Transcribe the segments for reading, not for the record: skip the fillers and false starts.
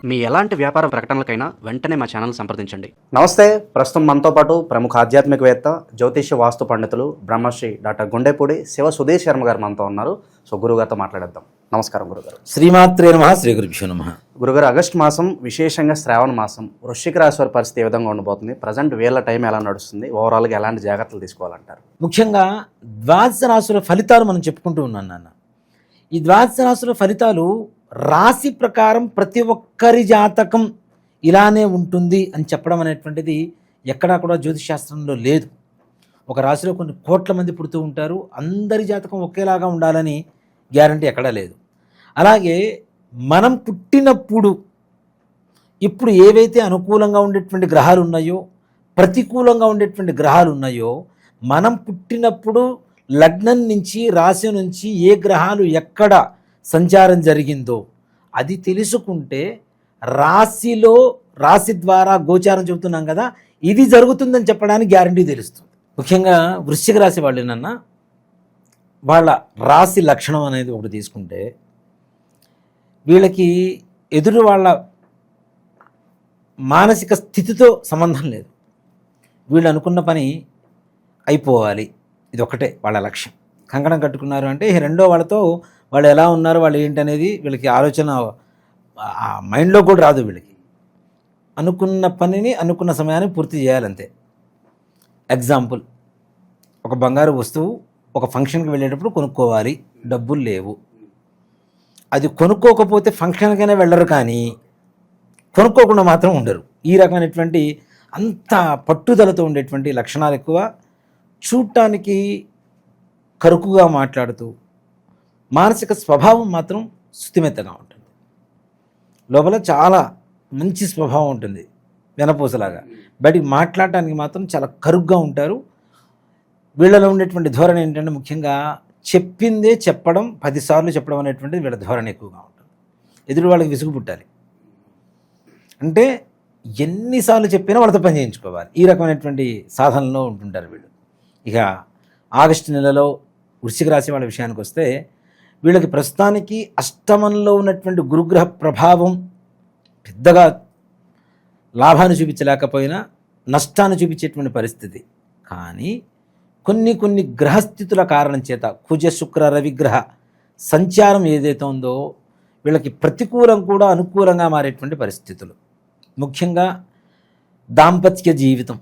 మీ ఎలాంటి వ్యాపార ప్రకటనలకైనా వెంటనే మా ఛానల్ సంప్రదించండి. నమస్తే. ప్రస్తుతం మనతో పాటు ప్రముఖ ఆధ్యాత్మికవేత్త, జ్యోతిష్య వాస్తు పండితులు బ్రహ్మశ్రీ డాక్టర్ గుండెపూడి శివ సుధీర్ శర్మ గారు మనతో ఉన్నారు. సో గురుగారితో మాట్లాడేద్దాం. నమస్కారం గురుగారు. శ్రీమాత్రే నమః. శ్రీ గురుభ్యో నమః. గురుగారు, ఆగస్టు మాసం, విశేషంగా శ్రావణ మాసం, వృశ్చిక రాశి వారి పరిస్థితి ఏ విధంగా ఉండబోతుంది? ప్రజెంట్ వీళ్ళ టైం ఎలా నడుస్తుంది? ఓవరాల్గా ఎలాంటి జాగ్రత్తలు తీసుకోవాలంటారు? ముఖ్యంగా ద్వాదశ రాశుల ఫలితాలు మనం చెప్పుకుంటూ ఉన్నాను నాన్న. ఈ ద్వాదశ రాశుల ఫలితాలు రాశి ప్రకారం ప్రతి ఒక్కరి జాతకం ఇలానే ఉంటుంది అని చెప్పడం అనేటువంటిది ఎక్కడా కూడా జ్యోతిషాస్త్రంలో లేదు. ఒక రాశిలో కొన్ని కోట్ల మంది పుడుతూ ఉంటారు, అందరి జాతకం ఒకేలాగా ఉండాలని గ్యారంటీ ఎక్కడా లేదు. అలాగే మనం పుట్టినప్పుడు ఇప్పుడు ఏవైతే అనుకూలంగా ఉండేటువంటి గ్రహాలు ఉన్నాయో, ప్రతికూలంగా ఉండేటువంటి గ్రహాలు ఉన్నాయో, మనం పుట్టినప్పుడు లగ్నం నుంచి రాశి నుంచి ఏ గ్రహాలు ఎక్కడ సంచారం జరిగిందో అది తెలుసుకుంటే రాశిలో రాశి ద్వారా గోచారం చెబుతున్నాం కదా, ఇది జరుగుతుందని చెప్పడానికి గ్యారంటీ తెలుస్తుంది. ముఖ్యంగా వృశ్చిక రాశి వాళ్ళేనన్నా వాళ్ళ రాశి లక్షణం అనేది ఒకటి తీసుకుంటే వీళ్ళకి ఎదురు వాళ్ళ మానసిక స్థితితో సంబంధం లేదు. వీళ్ళు అనుకున్న పని అయిపోవాలి, ఇది ఒకటే వాళ్ళ లక్ష్యం. కంకణం కట్టుకున్నారు అంటే రెండో వాళ్ళతో వాళ్ళు ఎలా ఉన్నారు, వాళ్ళు ఏంటనేది వీళ్ళకి ఆలోచన మైండ్లో కూడా రాదు. వీళ్ళకి అనుకున్న పనిని అనుకున్న సమయాన్ని పూర్తి చేయాలంతే. ఎగ్జాంపుల్, ఒక బంగారు వస్తువు ఒక ఫంక్షన్కి వెళ్ళేటప్పుడు కొనుక్కోవాలి, డబ్బులు లేవు. అది కొనుక్కోకపోతే ఫంక్షన్కైనా వెళ్ళరు, కానీ కొనుక్కోకుండా మాత్రం ఉండరు. ఈ రకమైనటువంటి అంత పట్టుదలతో ఉండేటువంటి లక్షణాలు ఎక్కువ. చూడటానికి కరుకుగా మాట్లాడుతూ మానసిక స్వభావం మాత్రం శుతిమెత్తగా ఉంటుంది. లోపల చాలా మంచి స్వభావం ఉంటుంది, వెనపూసలాగా. బయటికి మాట్లాడటానికి మాత్రం చాలా కరుగ్గా ఉంటారు. వీళ్ళలో ఉండేటువంటి ధోరణి ఏంటంటే ముఖ్యంగా చెప్పిందే చెప్పడం, 10 సార్లు చెప్పడం అనేటువంటిది వీళ్ళ ధోరణి ఎక్కువగా ఉంటుంది. ఎదురు వాళ్ళకి విసుగు పుట్టాలి అంటే ఎన్నిసార్లు చెప్పినా వాళ్ళతో పని చేయించుకోవాలి. ఈ రకమైనటువంటి సాధనలో ఉంటుంటారు వీళ్ళు. ఇక ఆగస్టు నెలలో వృశ్చిక రాశి వాళ్ళ విషయానికి వస్తే, వీళ్ళకి ప్రస్తుతానికి అష్టమంలో ఉన్నటువంటి గురుగ్రహ ప్రభావం పెద్దగా లాభాన్ని చూపించలేకపోయినా నష్టాన్ని చూపించేటువంటి పరిస్థితి. కానీ కొన్ని గ్రహస్థితుల కారణం చేత కుజ శుక్ర రవిగ్రహ సంచారం ఏదైతే ఉందో వీళ్ళకి ప్రతికూలం కూడా అనుకూలంగా మారేటువంటి పరిస్థితులు. ముఖ్యంగా దాంపత్య జీవితం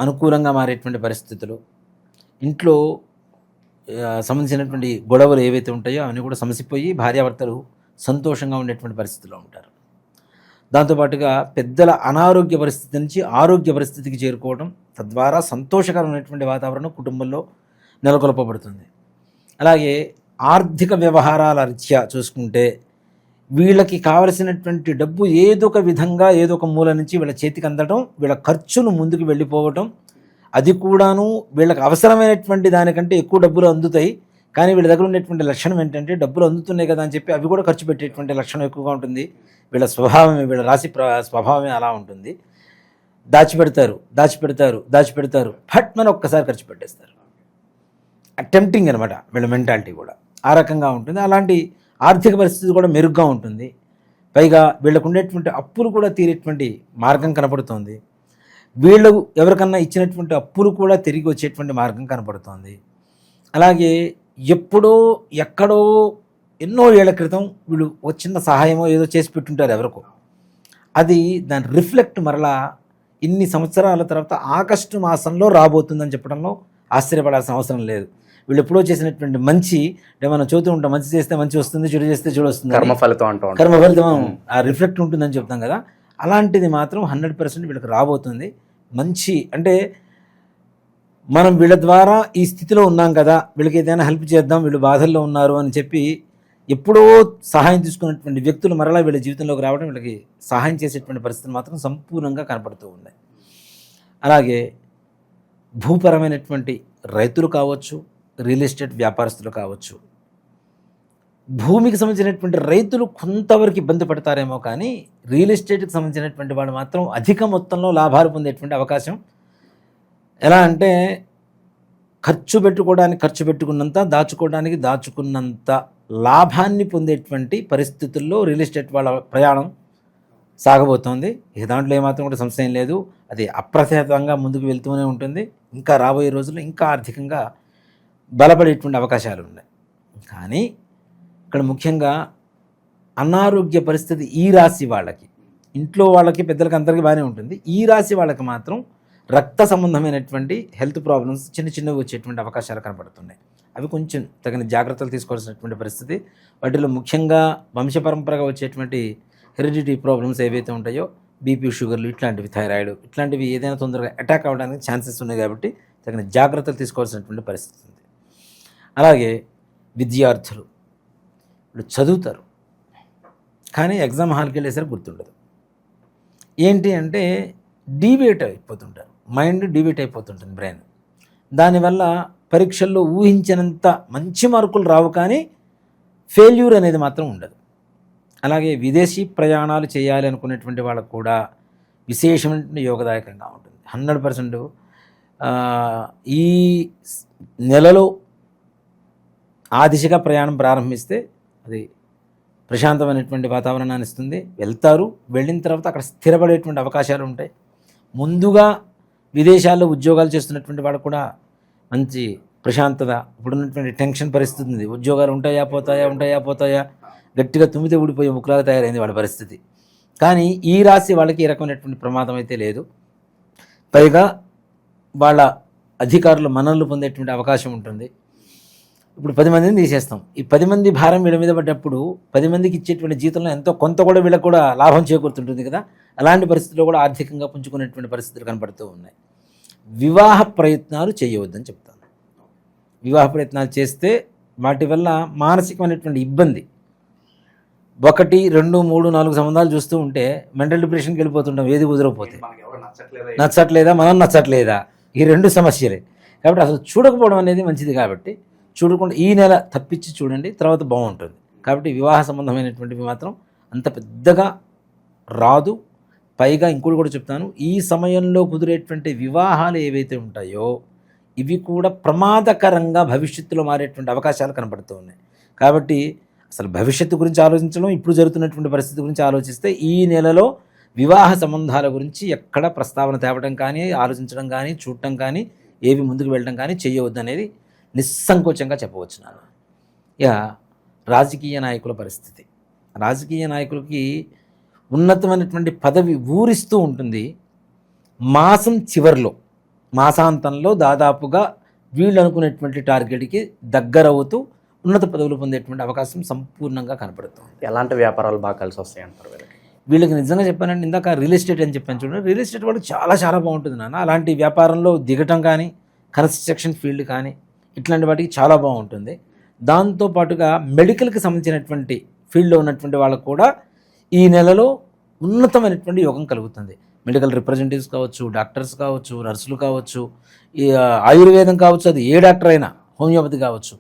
అనుకూలంగా మారేటువంటి పరిస్థితులు, ఇంట్లో సంబంధించినటువంటి గొడవలు ఏవైతే ఉంటాయో అవన్నీ కూడా సమసిపోయి భార్యాభర్తలు సంతోషంగా ఉండేటువంటి పరిస్థితిలో ఉంటారు. దాంతోపాటుగా పెద్దల అనారోగ్య పరిస్థితి నుంచి ఆరోగ్య పరిస్థితికి చేరుకోవడం, తద్వారా సంతోషకరమైనటువంటి వాతావరణం కుటుంబంలో నెలకొల్పబడుతుంది. అలాగే ఆర్థిక వ్యవహారాల రీత్యా చూసుకుంటే వీళ్ళకి కావలసినటువంటి డబ్బు ఏదో ఒక విధంగా ఏదో ఒక మూల నుంచి వీళ్ళ చేతికి అందడం, వీళ్ళ ఖర్చులు ముందుకు వెళ్ళిపోవటం, అది కూడాను వీళ్ళకి అవసరమైనటువంటి దానికంటే ఎక్కువ డబ్బులు అందుతాయి. కానీ వీళ్ళ దగ్గర ఉండేటువంటి లక్షణం ఏంటంటే డబ్బులు అందుతున్నాయి కదా అని చెప్పి అవి కూడా ఖర్చు పెట్టేటువంటి లక్షణం ఎక్కువగా ఉంటుంది. వీళ్ళ స్వభావమే, వీళ్ళ రాశి స్వభావమే అలా ఉంటుంది. దాచిపెడతారు ఫట్ మన ఒక్కసారి ఖర్చు పెట్టేస్తారు. అటెంప్టింగ్ అనమాట వీళ్ళ మెంటాలిటీ కూడా ఆ రకంగా ఉంటుంది. అలాంటి ఆర్థిక పరిస్థితి కూడా మెరుగ్గా ఉంటుంది. పైగా వీళ్ళకు ఉండేటువంటి అప్పులు కూడా తీరేటువంటి మార్గం కనపడుతోంది. వీళ్ళు ఎవరికన్నా ఇచ్చినటువంటి అప్పులు కూడా తిరిగి వచ్చేటువంటి మార్గం కనపడుతోంది. అలాగే ఎప్పుడో ఎక్కడో ఎన్నో ఏళ్ల క్రితం వీళ్ళు ఒక చిన్న సహాయమో ఏదో చేసి పెట్టుంటారు ఎవరికో, అది దాని రిఫ్లెక్ట్ మరలా ఇన్ని సంవత్సరాల తర్వాత ఆగస్టు మాసంలో రాబోతుందని చెప్పడంలో ఆశ్చర్యపడాల్సిన అవసరం లేదు. వీళ్ళు ఎప్పుడో చేసినటువంటి మంచి, అంటే మనం చూస్తూ ఉంటాం, మంచి చేస్తే మంచి వస్తుంది, చెడు చేస్తే చెడు వస్తుంది, కర్మ ఫలితం ఆ రిఫ్లెక్ట్ ఉంటుందని చెప్తాం కదా. అలాంటిది మాత్రం 100% వీళ్ళకి రాబోతుంది. మంచి అంటే మనం వీళ్ళ ద్వారా ఈ స్థితిలో ఉన్నాం కదా, వీళ్ళకి ఏదైనా హెల్ప్ చేద్దాం, వీళ్ళు బాధల్లో ఉన్నారు అని చెప్పి ఎప్పుడో సహాయం తీసుకున్నటువంటి వ్యక్తులు మరలా వీళ్ళ జీవితంలోకి రావడం, వీళ్ళకి సహాయం చేసేటువంటి పరిస్థితులు మాత్రం సంపూర్ణంగా కనపడుతూ ఉన్నాయి. అలాగే భూపరమైనటువంటి రైతులు కావచ్చు, రియల్ ఎస్టేట్ వ్యాపారస్తులు కావచ్చు, భూమికి సంబంధించినటువంటి రైతులు కొంతవరకు ఇబ్బంది పడతారేమో, కానీ రియల్ ఎస్టేట్కి సంబంధించినటువంటి వాళ్ళు మాత్రం అధిక మొత్తంలో లాభాలు పొందేటువంటి అవకాశం. ఎలా అంటే ఖర్చు పెట్టుకున్నంత, దాచుకున్నంత లాభాన్ని పొందేటువంటి పరిస్థితుల్లో రియల్ ఎస్టేట్ వాళ్ళ ప్రయాణం సాగబోతోంది. ఇక దాంట్లో ఏమాత్రం కూడా సంశయం లేదు. అది అప్రతిహతంగా ముందుకు వెళ్తూనే ఉంటుంది. ఇంకా రాబోయే రోజుల్లో ఇంకా ఆర్థికంగా బలపడేటువంటి అవకాశాలు ఉన్నాయి. కానీ ఇక్కడ ముఖ్యంగా అనారోగ్య పరిస్థితి ఈ రాశి వాళ్ళకి, ఇంట్లో వాళ్ళకి పెద్దలకి అందరికీ బాగానే ఉంటుంది. ఈ రాశి వాళ్ళకి మాత్రం రక్త సంబంధమైనటువంటి హెల్త్ ప్రాబ్లమ్స్ చిన్న చిన్నవి వచ్చేటువంటి అవకాశాలు కనపడుతున్నాయి. అవి కొంచెం తగిన జాగ్రత్తలు తీసుకోవాల్సినటువంటి పరిస్థితి. వాటిలో ముఖ్యంగా వంశపరంపరగా వచ్చేటువంటి హెరిడిటీ ప్రాబ్లమ్స్ ఏవైతే ఉంటాయో, బీపీ, షుగర్లు ఇట్లాంటివి, థైరాయిడ్ ఇట్లాంటివి ఏదైనా తొందరగా అటాక్ అవ్వడానికి ఛాన్సెస్ ఉన్నాయి. కాబట్టి తగిన జాగ్రత్తలు తీసుకోవాల్సినటువంటి పరిస్థితి ఉంది. అలాగే విద్యార్థులు ఇప్పుడు చదువుతారు, కానీ ఎగ్జామ్ హాల్కి వెళ్ళేసరికి గుర్తుండదు. ఏంటి అంటే డీవియేట్ అయిపోతుంటారు, మైండ్ డీవియేట్ అయిపోతుంటుంది బ్రెయిన్. దానివల్ల పరీక్షల్లో ఊహించినంత మంచి మార్కులు రావు, కానీ ఫెయిల్యూర్ అనేది మాత్రం ఉండదు. అలాగే విదేశీ ప్రయాణాలు చేయాలి అనుకునేటువంటి వాళ్ళకు కూడా విశేషమైన యోగదాయకంగా ఉంటుంది. 100% ఈ నెలలో ఆ దిశగా ప్రయాణం ప్రారంభిస్తే అది ప్రశాంతమైనటువంటి వాతావరణాన్ని ఇస్తుంది. వెళ్తారు, వెళ్ళిన తర్వాత అక్కడ స్థిరపడేటువంటి అవకాశాలు ఉంటాయి. ముందుగా విదేశాల్లో ఉద్యోగాలు చేస్తున్నటువంటి వాళ్ళు కూడా మంచి ప్రశాంతత, ఇప్పుడున్నటువంటి టెన్షన్ పరిస్థితి ఉంది. ఉద్యోగాలు ఉంటాయా పోతాయా గట్టిగా తుమ్మితే ఊడిపోయే ముక్కులాగా తయారైంది వాళ్ళ పరిస్థితి. కానీ ఈ రాశి వాళ్ళకి ఈ రకమైనటువంటి ప్రమాదం అయితే లేదు. పైగా వాళ్ళ అధికారులు మన్ననలు పొందేటువంటి అవకాశం ఉంటుంది. ఇప్పుడు 10 మందిని తీసేస్తాం. ఈ 10 మంది భారం వీళ్ళ మీద పడ్డప్పుడు 10 మందికి ఇచ్చేటువంటి జీతంలో ఎంతో కొంత కూడా వీళ్ళకి కూడా లాభం చేకూరుతుంటుంది కదా. అలాంటి పరిస్థితుల్లో కూడా ఆర్థికంగా పుంజుకునేటువంటి పరిస్థితులు కనపడుతూ ఉన్నాయి. వివాహ ప్రయత్నాలు చేయవద్దని చెప్తాను. వివాహ ప్రయత్నాలు చేస్తే వాటి వల్ల మానసికమైనటువంటి ఇబ్బంది, 1, 2, 3, 4 సంబంధాలు చూస్తూ ఉంటే మెంటల్ డిప్రెషన్కి వెళ్ళిపోతుంటాం. ఏది కుదరకపోతే నచ్చట్లేదా, మనం నచ్చట్లేదా, ఈ 2 సమస్యలే. కాబట్టి అసలు చూడకపోవడం అనేది మంచిది. కాబట్టి చూడకుండా ఈ నెల తప్పించి చూడండి, తర్వాత బాగుంటుంది. కాబట్టి వివాహ సంబంధమైనటువంటివి మాత్రం అంత పెద్దగా రాదు. పైగా ఇంకోటి కూడా చెప్తాను, ఈ సమయంలో కుదిరేటువంటి వివాహాలు ఏవైతే ఉంటాయో ఇవి కూడా ప్రమాదకరంగా భవిష్యత్తులో మారేటువంటి అవకాశాలు కనబడుతూ ఉన్నాయి. కాబట్టి అసలు భవిష్యత్తు గురించి ఆలోచించడం, ఇప్పుడు జరుగుతున్నటువంటి పరిస్థితి గురించి ఆలోచిస్తే ఈ నెలలో వివాహ సంబంధాల గురించి ఎక్కడ ప్రస్తావన తేవడం కానీ, ఆలోచించడం కానీ, చూడటం కానీ, ఏవి ముందుకు వెళ్ళడం కానీ చేయవద్దు అనేది నిస్సంకోచంగా చెప్పవచ్చు. నాన్న ఇక రాజకీయ నాయకుల పరిస్థితి, రాజకీయ నాయకులకి ఉన్నతమైనటువంటి పదవి ఊరిస్తూ ఉంటుంది. మాసం చివరిలో, మాసాంతంలో దాదాపుగా వీళ్ళు అనుకునేటువంటి టార్గెట్కి దగ్గరవుతూ ఉన్నత పదవులు పొందేటువంటి అవకాశం సంపూర్ణంగా కనపడుతుంది. ఎలాంటి వ్యాపారాలు బాగా కలిసి వస్తాయి అంటారు వీళ్ళకి? నిజంగా చెప్పానంటే ఇందాక రియల్ ఎస్టేట్ అని చెప్పాను చూడండి, రియల్ ఎస్టేట్ వాళ్ళకి చాలా బాగుంటుంది నాన్న. అలాంటి వ్యాపారంలో దిగటం కానీ, కన్స్ట్రక్షన్ ఫీల్డ్ కానీ ఇట్లాంటి వాటికి చాలా బాగుంటుంది. దాంతోపాటుగా మెడికల్కి సంబంధించినటువంటి ఫీల్డ్లో ఉన్నటువంటి వాళ్ళకు కూడా ఈ నెలలో ఉన్నతమైనటువంటి యోగం కలుగుతుంది. మెడికల్ రిప్రజెంటేటివ్స్ కావచ్చు, డాక్టర్స్ కావచ్చు, నర్సులు కావచ్చు, ఈ ఆయుర్వేదం కావచ్చు, అది ఏ డాక్టర్ అయినా, హోమియోపతి కావచ్చు,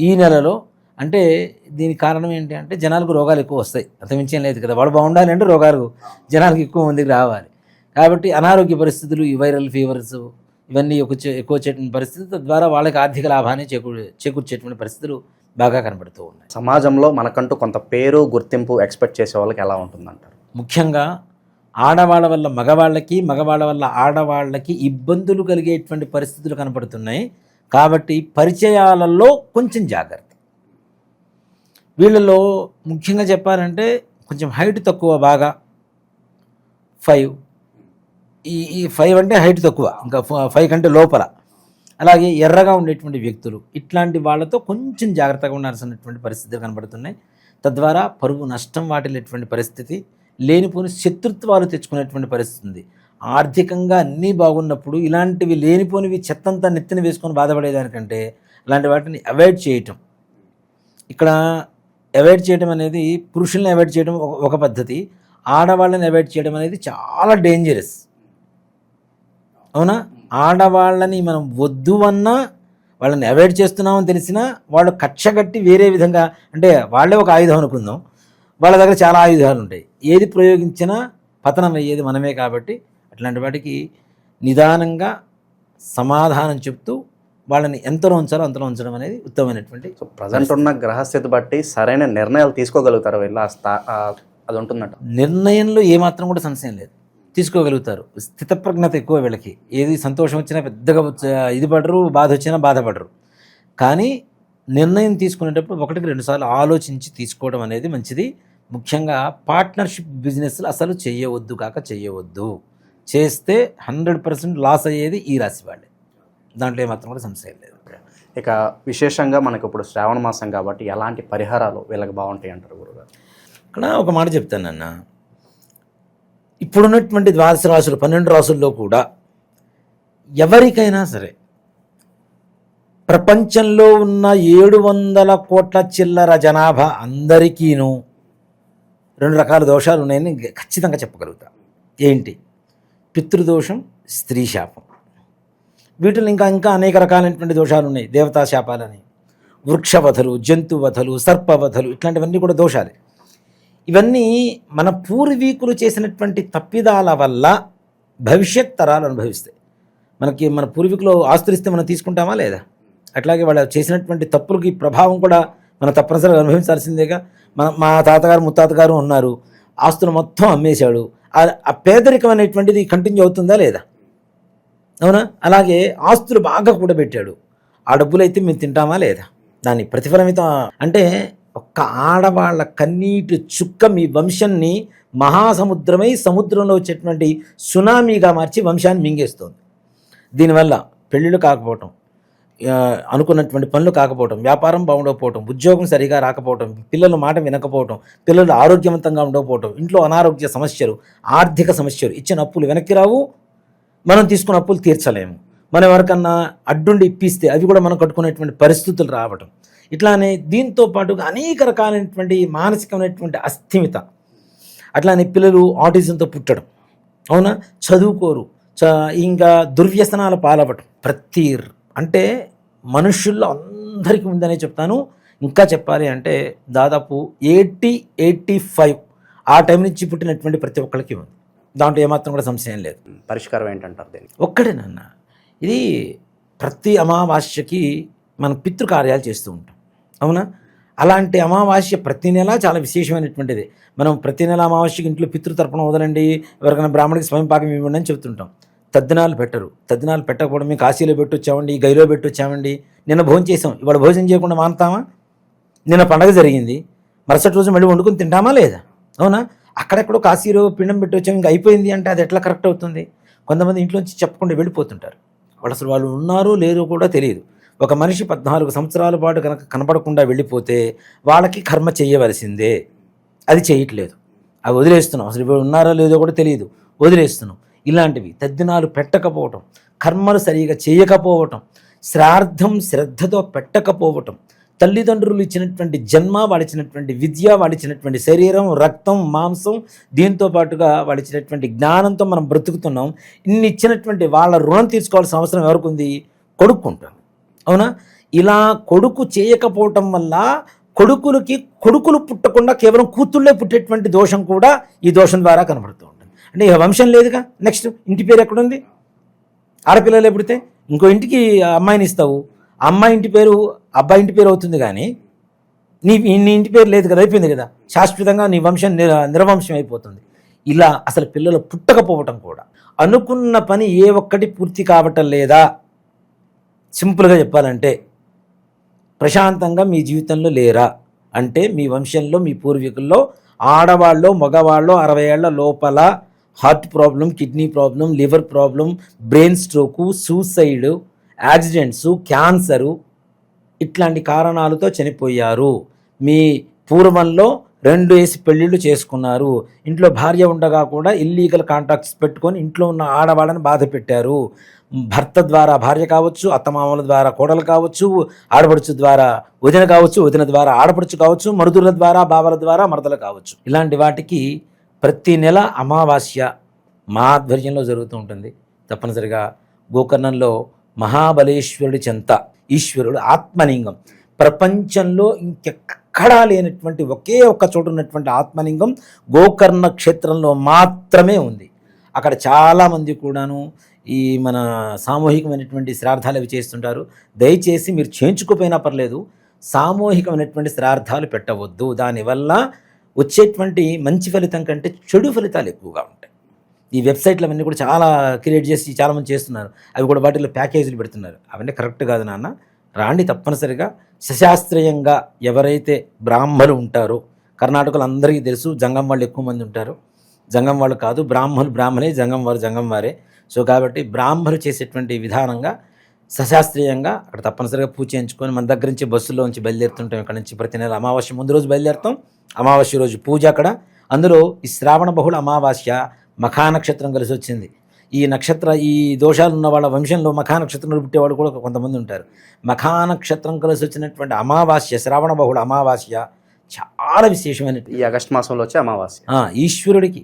ఈ నెలలో అంటే దీనికి కారణం ఏంటి అంటే జనాలకు రోగాలు ఎక్కువ వస్తాయి, అంతమించేం లేదు కదా. వాడు బాగుండాలి అంటే రోగాలు జనాలకు ఎక్కువ మందికి రావాలి. కాబట్టి అనారోగ్య పరిస్థితులు, ఈ వైరల్ ఫీవర్స్ ఇవన్నీ ఎక్కువ వచ్చేటువంటి పరిస్థితి, తద్వారా వాళ్ళకి ఆర్థిక లాభాన్ని చేకూర్చేటువంటి పరిస్థితులు బాగా కనబడుతూ ఉన్నాయి. సమాజంలో మనకంటూ కొంత పేరు, గుర్తింపు ఎక్స్పెక్ట్ చేసే వాళ్ళకి ఎలా ఉంటుందంటారు? ముఖ్యంగా ఆడవాళ్ళ వల్ల మగవాళ్ళకి, మగవాళ్ళ వల్ల ఆడవాళ్ళకి ఇబ్బందులు కలిగేటువంటి పరిస్థితులు కనపడుతున్నాయి. కాబట్టి పరిచయాలలో కొంచెం జాగ్రత్త. వీళ్ళలో ముఖ్యంగా చెప్పాలంటే కొంచెం హైట్ తక్కువ, బాగా 5, ఈ 5 అంటే హైట్ తక్కువ, ఇంకా 5 కంటే లోపల. అలాగే ఎర్రగా ఉండేటువంటి వ్యక్తులు, ఇట్లాంటి వాళ్ళతో కొంచెం జాగ్రత్తగా ఉండాల్సినటువంటి పరిస్థితులు కనబడుతున్నాయి. తద్వారా పరువు నష్టం వాటిల్లేటువంటి పరిస్థితి, లేనిపోని శత్రుత్వాలు తెచ్చుకునేటువంటి పరిస్థితి ఉంది. ఆర్థికంగా అన్నీ బాగున్నప్పుడు ఇలాంటివి లేనిపోనివి చెత్తంతా నెత్తిన వేసుకొని బాధపడేదానికంటే ఇలాంటి వాటిని అవాయిడ్ చేయటం. ఇక్కడ అవాయిడ్ చేయడం అనేది, పురుషుల్ని అవాయిడ్ చేయడం ఒక పద్ధతి, ఆడవాళ్ళని అవాయిడ్ చేయడం అనేది చాలా డేంజరస్. అవునా? ఆడవాళ్ళని మనం వద్దు అన్నా, వాళ్ళని అవాయిడ్ చేస్తున్నామని తెలిసినా వాళ్ళు కక్షగట్టి వేరే విధంగా, అంటే వాళ్ళే ఒక ఆయుధం అనుకుందాం, వాళ్ళ దగ్గర చాలా ఆయుధాలు ఉంటాయి, ఏది ప్రయోగించినా పతనం అయ్యేది మనమే. కాబట్టి అట్లాంటి వాటికి నిదానంగా సమాధానం చెప్తూ వాళ్ళని ఎంతలో ఉంచాలో అంతలో ఉంచడం అనేది ఉత్తమమైనటువంటి. ప్రజెంట్ ఉన్న గ్రహస్థితి బట్టి సరైన నిర్ణయాలు తీసుకోగలుగుతారు వీళ్ళు, అది ఉంటుందట. నిర్ణయంలో ఏమాత్రం కూడా సంశయం లేదు, తీసుకోగలుగుతారు. స్థితప్రజ్ఞత ఎక్కువ వీళ్ళకి. ఏది సంతోషం వచ్చినా పెద్దగా ఇది పడరు, బాధ వచ్చినా బాధపడరు. కానీ నిర్ణయం తీసుకునేటప్పుడు 1-2 సార్లు ఆలోచించి తీసుకోవడం అనేది మంచిది. ముఖ్యంగా పార్ట్నర్షిప్ బిజినెస్లు అసలు చేయవద్దు. చేస్తే 100% లాస్ అయ్యేది ఈ రాశి వాళ్ళే. దాంట్లో ఏమాత్రం కూడా సంశయం లేదు. ఇక విశేషంగా మనకు ఇప్పుడు శ్రావణ మాసం కాబట్టి ఎలాంటి పరిహారాలు వీళ్ళకి బాగుంటాయి అంటారు గురుగారు? ఇక్కడ ఒక మాట చెప్తానన్న, ఇప్పుడున్నటువంటి 12 రాశులు 12 రాశుల్లో కూడా ఎవరికైనా సరే ప్రపంచంలో ఉన్న 700 కోట్ల చిల్లర జనాభా అందరికీనూ 2 రకాల దోషాలు ఉన్నాయని ఖచ్చితంగా చెప్పగలుగుతా. ఏంటి? పితృదోషం, స్త్రీ శాపం. వీటిలో ఇంకా అనేక రకాలైనటువంటి దోషాలు ఉన్నాయి. దేవతా శాపాలని, వృక్షవధలు, జంతువధలు, సర్పవధలు, ఇట్లాంటివన్నీ కూడా దోషాలే. ఇవన్నీ మన పూర్వీకులు చేసినటువంటి తప్పిదాల వల్ల భవిష్యత్ తరాలు అనుభవిస్తాయి. మన పూర్వీకులు ఆస్తులు ఇస్తే మనం తీసుకుంటామా లేదా? అట్లాగే వాళ్ళు చేసినటువంటి తప్పులకి ప్రభావం కూడా మనం తప్పనిసరిగా అనుభవించాల్సిందేగా. మా తాతగారు ముత్తాతగారు ఉన్నారు, ఆస్తులు మొత్తం అమ్మేశాడు. ఆ పేదరికం అనేటువంటిది కంటిన్యూ అవుతుందా లేదా? అవునా? అలాగే ఆస్తులు బాగా కూడబెట్టాడు, ఆ డబ్బులైతే మేము తింటామా లేదా? దాని ప్రతిఫలమితం అంటే ఒక్క ఆడవాళ్ళ కన్నీటి చుక్క మీ వంశాన్ని మహాసముద్రమై సముద్రంలో వచ్చేటువంటి సునామీగా మార్చి వంశాన్ని మింగేస్తుంది. దీనివల్ల పెళ్ళిళ్ళు కాకపోవటం, అనుకున్నటువంటి పనులు కాకపోవటం, వ్యాపారం బాగుండకపోవటం, ఉద్యోగం సరిగా రాకపోవటం, పిల్లలు మాట వినకపోవటం, పిల్లలు ఆరోగ్యవంతంగా ఉండకపోవటం, ఇంట్లో అనారోగ్య సమస్యలు, ఆర్థిక సమస్యలు, ఇచ్చిన అప్పులు వెనక్కి రావు, మనం తీసుకున్న అప్పులు తీర్చలేము, మనం ఎవరికన్నా అడ్డుండి ఇప్పిస్తే అవి కూడా మనం కట్టుకునేటువంటి పరిస్థితులు రావటం, ఇట్లానే దీంతో పాటుగా అనేక రకాలైనటువంటి మానసికమైనటువంటి అస్థిమిత, అట్లానే పిల్లలు ఆటిజంతో పుట్టడం, అవునా, చదువుకోరు, ఇంకా దుర్వ్యసనాల పాలవ్వటం. అంటే మనుషుల్లో అందరికీ ఉందనే చెప్తాను. ఇంకా చెప్పాలి అంటే దాదాపు 80-85 ఆ టైం నుంచి పుట్టినటువంటి ప్రతి ఒక్కరికి ఉంది. దాంట్లో ఏమాత్రం కూడా సంశయం లేదు. పరిష్కారం ఏంటంటారు దీనికి? ఒక్కడేనన్న, ఇది ప్రతి అమావాస్యకి మనం పితృకార్యాలు చేస్తూ ఉంటాం, అవునా? అలాంటి అమావాస్య ప్రతి నెల చాలా విశేషమైనటువంటిది. మనం ప్రతి నెల అమావాస్యకి ఇంట్లో పితృతర్పణ వదలండి, ఎవరికైనా బ్రాహ్మణికి స్వయం పాకం ఇవ్వండి అని చెప్తుంటాం. తద్దినాలు పెట్టరు. తద్దినాలు పెట్టకపోవడం, మేము కాశీలో పెట్టొచ్చామండి, గైలో పెట్టొచ్చామండి, నిన్న భోజనం చేసాం, ఇవాళ భోజనం చేయకుండా మానుతామా? నిన్న పండగ జరిగింది, మరుసటి రోజు మళ్ళీ వండుకొని తింటామా లేదా? అవునా? అక్కడెక్కడో కాశీలో పిండం పెట్టొచ్చాం, ఇంకా అయిపోయింది అంటే అది ఎట్లా కరెక్ట్ అవుతుంది? కొంతమంది ఇంట్లోంచి చెప్పకుండా వెళ్ళిపోతుంటారు. వాళ్ళు ఉన్నారో లేరో కూడా తెలియదు. ఒక మనిషి 14 సంవత్సరాల పాటు కనుక కనపడకుండా వెళ్ళిపోతే వాళ్ళకి కర్మ చేయవలసిందే. అది చేయట్లేదు, అవి వదిలేస్తున్నాం. అసలు ఇప్పుడు ఉన్నారో లేదో కూడా తెలియదు, వదిలేస్తున్నాం. ఇలాంటివి తద్దినాలు పెట్టకపోవటం, కర్మలు సరిగా చేయకపోవటం, శ్రాద్ధం శ్రద్ధతో పెట్టకపోవటం, తల్లిదండ్రులు ఇచ్చినటువంటి జన్మ, వాళ్ళు ఇచ్చినటువంటి విద్య, వాళ్ళు ఇచ్చినటువంటి శరీరం, రక్తం, మాంసం, దీంతో పాటుగా వాళ్ళు ఇచ్చినటువంటి జ్ఞానంతో మనం బ్రతుకుతున్నాం. ఇన్ని ఇచ్చినటువంటి వాళ్ళ రుణం తీర్చుకోవాల్సిన అవసరం ఎవరికి ఉంది? కొడుకుంటాం, అవునా? ఇలా కొడుకు చేయకపోవటం వల్ల కొడుకులు పుట్టకుండా కేవలం కూతుళ్ళే పుట్టేటువంటి దోషం కూడా ఈ దోషం ద్వారా కనబడుతూ ఉంటుంది. అంటే ఇక వంశం లేదుగా. నెక్స్ట్ ఇంటి పేరు ఎక్కడుంది? ఆడపిల్లలే పుడితే ఇంకో ఇంటికి అమ్మాయిని ఇస్తావు, అమ్మాయి ఇంటి పేరు అబ్బాయి ఇంటి పేరు అవుతుంది, కానీ నీ ఇంటి పేరు లేదు కదా, అయిపోయింది కదా, శాశ్వతంగా నీ వంశం నిర్వంశం అయిపోతుంది. ఇలా అసలు పిల్లలు పుట్టకపోవటం కూడా, అనుకున్న పని ఏ ఒక్కటి పూర్తి కావటం లేదా. సింపుల్గా చెప్పాలంటే ప్రశాంతంగా మీ జీవితంలో లేరా అంటే మీ వంశంలో, మీ పూర్వీకుల్లో ఆడవాళ్ళు మగవాళ్ళు 60 ఏళ్ల లోపల heart problem, kidney problem, liver problem, brain stroke, suicide, accidents, cancer, ఇట్లాంటి కారణాలతో చనిపోయారు. మీ పూర్వంలో 2 వేసి పెళ్ళిళ్ళు చేసుకున్నారు, ఇంట్లో భార్య ఉండగా కూడా ఇల్లీగల్ కాంటాక్ట్స్ పెట్టుకొని ఇంట్లో ఉన్న ఆడవాళ్ళని బాధ పెట్టారు. భర్త ద్వారా భార్య కావచ్చు, అత్తమామల ద్వారా కోడలు కావచ్చు, ఆడపడుచు ద్వారా వదిన కావచ్చు, వదిన ద్వారా ఆడపడుచు కావచ్చు, మరుదుల ద్వారా బావల ద్వారా మరదలు కావచ్చు. ఇలాంటి వాటికి ప్రతి నెల అమావాస్య మా ఆధ్వర్యంలో జరుగుతూ ఉంటుంది. తప్పనిసరిగా గోకర్ణంలో మహాబలేశ్వరుడి చెంత ఈశ్వరుడు ఆత్మలింగం, ప్రపంచంలో ఇంకెక్కడా లేనటువంటి ఒకే ఒక్క చోటు ఉన్నటువంటి ఆత్మలింగం గోకర్ణ క్షేత్రంలో మాత్రమే ఉంది. అక్కడ చాలామంది కూడాను ఈ మన సామూహికమైనటువంటి శ్రాద్ధాలు అవి చేస్తుంటారు. దయచేసి మీరు చేయించుకోపోయినా పర్లేదు, సామూహికమైనటువంటి శ్రాద్ధాలు పెట్టవద్దు. దానివల్ల వచ్చేటువంటి మంచి ఫలితం కంటే చెడు ఫలితాలు ఎక్కువగా ఉంటాయి. ఈ వెబ్సైట్లు అవన్నీ కూడా చాలా క్రియేట్ చేసి చాలామంది చేస్తున్నారు. అవి కూడా వాటిలో ప్యాకేజీలు పెడుతున్నారు. అవన్నీ కరెక్ట్ కాదు నాన్న. రాండి, తప్పనిసరిగా సశాస్త్రీయంగా ఎవరైతే బ్రాహ్మలు ఉంటారో, కర్ణాటకలో అందరికీ తెలుసు జంగం వాళ్ళు ఎక్కువ మంది ఉంటారు. జంగం వాళ్ళు కాదు, బ్రాహ్మలే, జంగం వారే. సో కాబట్టి బ్రాహ్మలు చేసేటువంటి విధానంగా సశాస్త్రీయంగా అక్కడ తప్పనిసరిగా పూజ చేయించుకొని మన దగ్గర నుంచి బస్సులోంచి బయలుదేరుతుంటాం. ఇక్కడ నుంచి ప్రతి నెల అమావాస్య ముందు రోజు బయలుదేరుతాం. అమావాస్య రోజు పూజ అక్కడ. అందులో ఈ శ్రావణ బహుళ అమావాస్య మఖా నక్షత్రం కలిసి వచ్చింది. ఈ దోషాలు ఉన్న వాళ్ళ వంశంలో మఖా నక్షత్రంలో పుట్టేవాళ్ళు కూడా కొంతమంది ఉంటారు. మఖా నక్షత్రం కలిసి వచ్చినటువంటి అమావాస్య, శ్రావణ బహుళ అమావాస్య చాలా విశేషమైనటువంటి ఈ ఆగస్టు మాసంలో వచ్చే అమావాస్య. ఈశ్వరుడికి,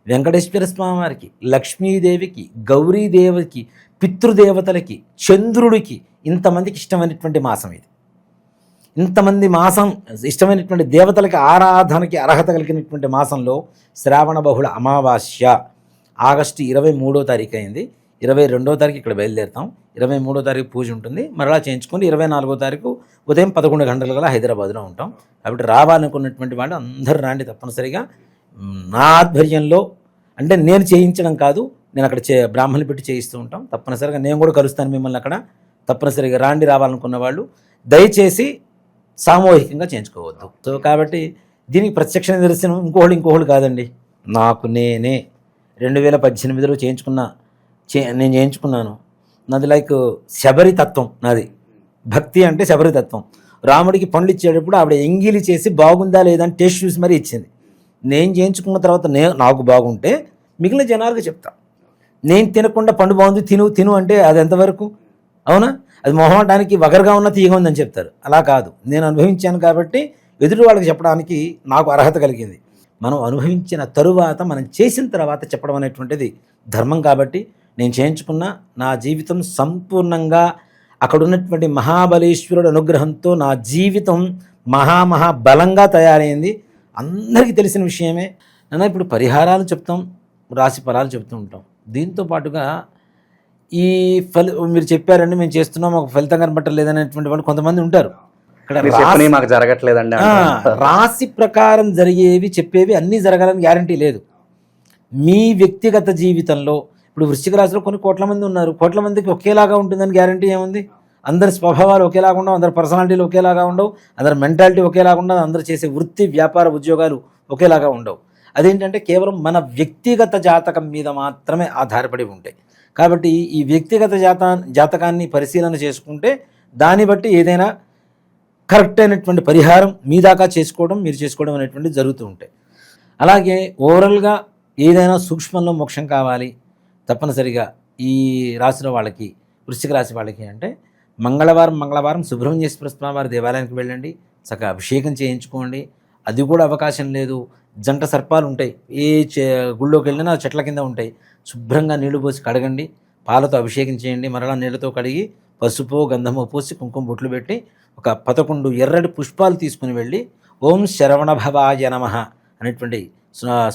వెంకటేశ్వర స్వామి వారికి, లక్ష్మీదేవికి, గౌరీదేవికి, పితృదేవతలకి, చంద్రుడికి, ఇంతమందికి ఇష్టమైనటువంటి మాసం ఇది. ఇంతమంది మాసం ఇష్టమైనటువంటి దేవతలకి ఆరాధనకి అర్హత కలిగినటువంటి మాసంలో శ్రావణ బహుళ అమావాస్య ఆగస్టు 23వ తారీఖు అయింది. 22వ తారీఖు ఇక్కడ బయలుదేరుతాం. 23వ తారీఖు పూజ ఉంటుంది. మరలా చేయించుకొని 24వ తారీఖు ఉదయం 11 గంటల కల్లా హైదరాబాద్లో ఉంటాం. కాబట్టి రావాలనుకున్నటువంటి వాళ్ళు అందరూ రాండి తప్పనిసరిగా. నా ఆధ్వర్యంలో, అంటే నేను చేయించడం కాదు, నేను అక్కడ బ్రాహ్మణులు పెట్టి చేయిస్తూ ఉంటాం. తప్పనిసరిగా నేను కూడా కలుస్తాను మిమ్మల్ని అక్కడ. తప్పనిసరిగా రాండి, రావాలనుకున్న వాళ్ళు దయచేసి సామూహికంగా చేయించుకోవద్దు. సో కాబట్టి దీనికి ప్రత్యక్ష నిదర్శనం ఇంకోళ్ళు కాదండి, నాకు నేనే 2018లో నేను చేయించుకున్నాను. నాది లైక్ శబరి తత్వం. నాది భక్తి అంటే శబరి తత్వం. రాముడికి పండ్లు ఇచ్చేటప్పుడు ఆవిడ ఎంగిలి చేసి బాగుందా లేదా అని టేస్ట్ చూసి మరీ ఇచ్చింది. నేను చేయించుకున్న తర్వాత నాకు బాగుంటే మిగిలిన జనాలకు చెప్తా. నేను తినకుండా పండు బాగుంది తిను అంటే అది ఎంతవరకు? అవునా? అది మొహమాటానికి వగరుగా ఉన్న తీయగా ఉందని చెప్తారు. అలా కాదు, నేను అనుభవించాను కాబట్టి ఎదుటి వాళ్ళకి చెప్పడానికి నాకు అర్హత కలిగింది. మనం అనుభవించిన తరువాత, మనం చేసిన తర్వాత చెప్పడం అనేటువంటిది ధర్మం. కాబట్టి నేను చేయించుకున్న నా జీవితం సంపూర్ణంగా అక్కడ ఉన్నటువంటి మహాబలేశ్వరుడు అనుగ్రహంతో నా జీవితం మహాబలంగా తయారైంది. అందరికీ తెలిసిన విషయమే. నన్ను ఇప్పుడు పరిహారాలు చెప్తాం, రాశి ఫలాలు చెప్తూ ఉంటాం. దీంతో పాటుగా ఈ మీరు చెప్పారండి మేము చేస్తున్నాం, మాకు ఫలితం కనబట్టలేదనేటువంటి వాళ్ళు కొంతమంది ఉంటారు. ఇక్కడ మాకు జరగట్లేదండి. రాశి ప్రకారం జరిగేవి చెప్పేవి అన్నీ జరగాలని గ్యారంటీ లేదు. మీ వ్యక్తిగత జీవితంలో ఇప్పుడు వృశ్చిక రాశిలో కొన్ని కోట్ల మంది ఉన్నారు. కోట్ల మందికి ఒకేలాగా ఉంటుందని గ్యారంటీ ఏముంది? అందరి స్వభావాలు ఒకేలాగా ఉండవు, అందరి పర్సనాలిటీలు ఒకేలాగా ఉండవు, అందరి మెంటాలిటీ ఒకేలాగా ఉండదు, అందరూ చేసే వృత్తి, వ్యాపార, ఉద్యోగాలు ఒకేలాగా ఉండవు. అదేంటంటే కేవలం మన వ్యక్తిగత జాతకం మీద మాత్రమే ఆధారపడి ఉంటాయి. కాబట్టి ఈ వ్యక్తిగత జాతకాన్ని పరిశీలన చేసుకుంటే దాన్ని బట్టి ఏదైనా కరెక్ట్ అయినటువంటి పరిహారం మీ దాకా మీరు చేసుకోవడం అనేటువంటిది జరుగుతూ ఉంటాయి. అలాగే ఓవరాల్గా ఏదైనా సూక్ష్మంలో మోక్షం కావాలి తప్పనిసరిగా ఈ రాశిలో వాళ్ళకి, వృశ్చిక రాశి వాళ్ళకి అంటే మంగళవారం సుబ్రహ్మణ్యేశ్వర స్వామి వారి దేవాలయానికి వెళ్ళండి, చక్కగా అభిషేకం చేయించుకోండి. అది కూడా అవకాశం లేదు, జంట సర్పాలు ఉంటాయి, ఏ గుళ్ళోకి వెళ్ళినా చెట్ల కింద ఉంటాయి. శుభ్రంగా నీళ్లు పోసి కడగండి, పాలతో అభిషేకం చేయండి, మరలా నీళ్ళతో కడిగి పసుపు గంధము పూసి కుంకుమ బొట్లు పెట్టి ఒక 11 ఎర్రటి పుష్పాలు తీసుకుని వెళ్ళి ఓం శరవణ భవాయ నమః అనేటువంటి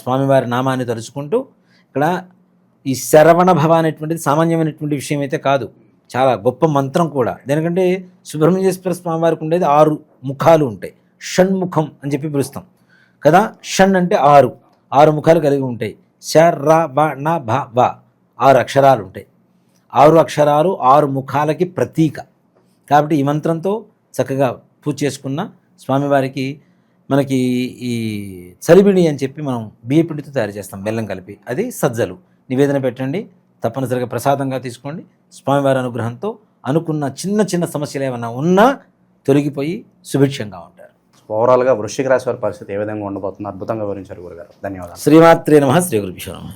స్వామివారి నామాన్ని తలుచుకుంటూ, ఇక్కడ ఈ శరవణ భవ అనేటువంటిది సామాన్యమైనటువంటి విషయం అయితే కాదు, చాలా గొప్ప మంత్రం కూడా. దేనికంటే సుబ్రహ్మణ్యేశ్వర స్వామి వారికి ఉండేది 6 ముఖాలు ఉంటాయి, షణ్ముఖం అని చెప్పి పిలుస్తాం కదా. షణ్ అంటే 6 ముఖాలు కలిగి ఉంటాయి. శరవణ భవ 6 అక్షరాలు ఉంటాయి. 6 అక్షరాలు 6 ముఖాలకి ప్రతీక. కాబట్టి ఈ మంత్రంతో చక్కగా పూజ చేసుకున్న స్వామివారికి మనకి ఈ చలిబిడి అని చెప్పి మనం బియ్యపిండితో తయారు చేస్తాం, బెల్లం కలిపి, అది సజ్జలు నివేదన పెట్టండి. తప్పనిసరిగా ప్రసాదంగా తీసుకోండి. స్వామివారి అనుగ్రహంతో అనుకున్న చిన్న సమస్యలు ఏమైనా ఉన్నా తొలగిపోయి సుభిక్షంగా ఉంటారు. ఓవరాల్గా వృశ్చిక రాశి వారి పరిస్థితి ఏ విధంగా ఉండబోతుందో అద్భుతంగా వివరించారు గురుగారు. ధన్యవాదాలు. శ్రీమాత్రే నమః. శ్రీ గురుభ్యో నమః.